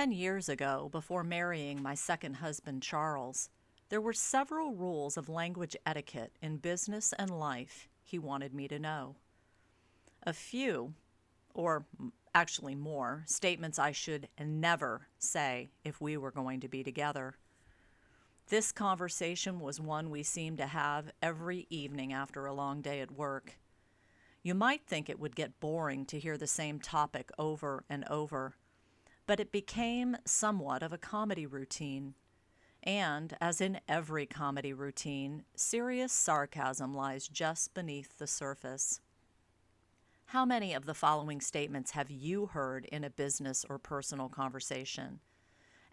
10 years ago, before marrying my second husband, Charles, there were several rules of language etiquette in business and life he wanted me to know. A few, or actually more, statements I should never say if we were going to be together. This conversation was one we seemed to have every evening after a long day at work. You might think it would get boring to hear the same topic over and over, but it became somewhat of a comedy routine. And, as in every comedy routine, serious sarcasm lies just beneath the surface. How many of the following statements have you heard in a business or personal conversation?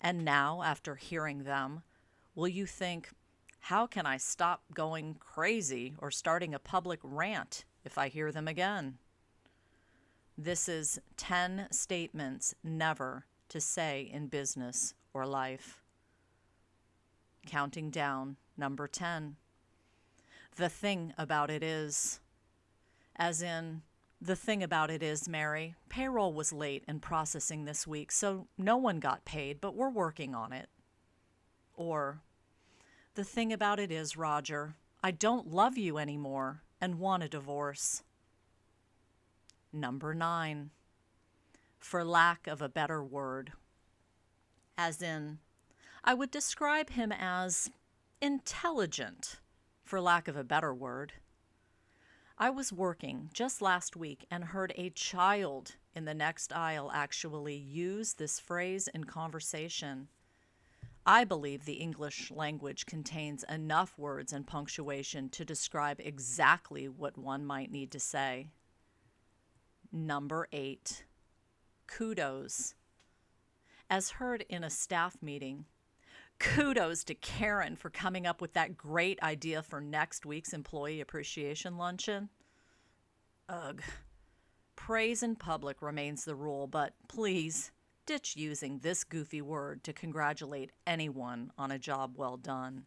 And now, after hearing them, will you think, how can I stop going crazy or starting a public rant if I hear them again? This is 10 statements never to say in business or life. Counting down, number 10. The thing about it is, as in, the thing about it is, Mary, payroll was late in processing this week, so no one got paid, but we're working on it. Or, the thing about it is, Roger, I don't love you anymore and want a divorce. Number 9. For lack of a better word. As in, I would describe him as intelligent, for lack of a better word. I was working just last week and heard a child in the next aisle actually use this phrase in conversation. I believe the English language contains enough words and punctuation to describe exactly what one might need to say. Number 8. Kudos. As heard in a staff meeting, kudos to Karen for coming up with that great idea for next week's employee appreciation luncheon. Ugh. Praise in public remains the rule, but please ditch using this goofy word to congratulate anyone on a job well done.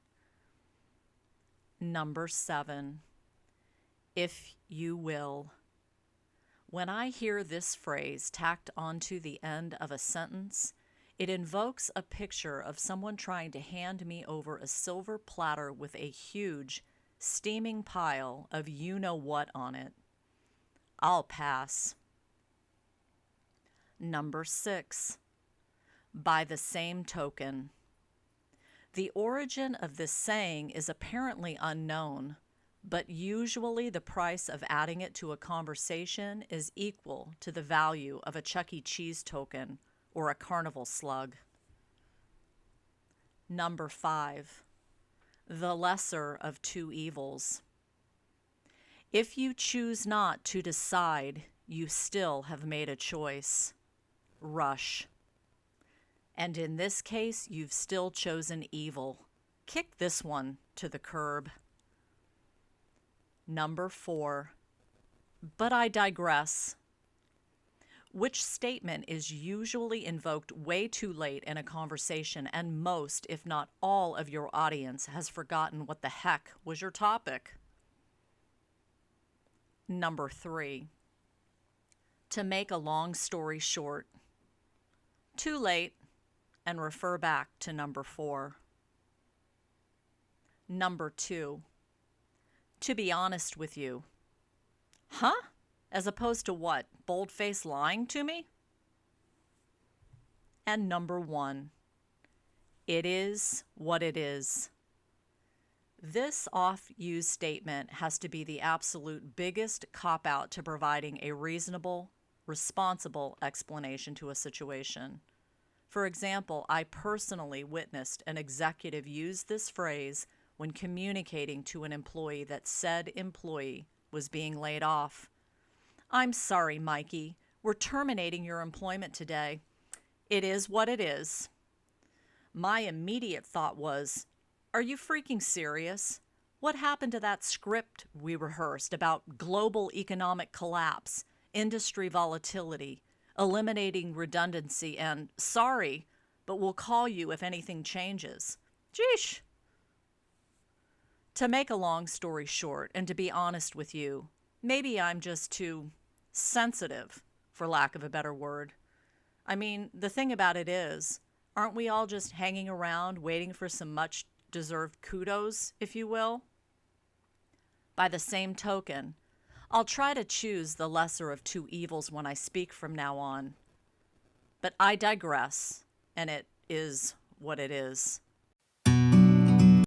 Number 7. If you will. When I hear this phrase tacked onto the end of a sentence, it invokes a picture of someone trying to hand me over a silver platter with a huge, steaming pile of you-know-what on it. I'll pass. Number 6. By the same token. The origin of this saying is apparently unknown, but usually the price of adding it to a conversation is equal to the value of a Chuck E. Cheese token or a carnival slug. Number 5. The lesser of two evils. If you choose not to decide, you still have made a choice. Rush. And in this case, you've still chosen evil. Kick this one to the curb. Number 4. But I digress. Which statement is usually invoked way too late in a conversation, and most, if not all, of your audience has forgotten what the heck was your topic? Number 3. To make a long story short. Too late, and refer back to number 4. Number 2. To be honest with you. Huh? As opposed to what? Bold-faced lying to me? And number 1. It is what it is. This oft-used statement has to be the absolute biggest cop-out to providing a reasonable, responsible explanation to a situation. For example, I personally witnessed an executive use this phrase when communicating to an employee that said employee was being laid off. I'm sorry, Mikey. We're terminating your employment today. It is what it is. My immediate thought was, are you freaking serious? What happened to that script we rehearsed about global economic collapse, industry volatility, eliminating redundancy, and sorry, but we'll call you if anything changes? Jeesh. To make a long story short, and to be honest with you, maybe I'm just too sensitive, for lack of a better word. I mean, the thing about it is, aren't we all just hanging around waiting for some much deserved kudos, if you will? By the same token, I'll try to choose the lesser of two evils when I speak from now on. But I digress, and it is what it is.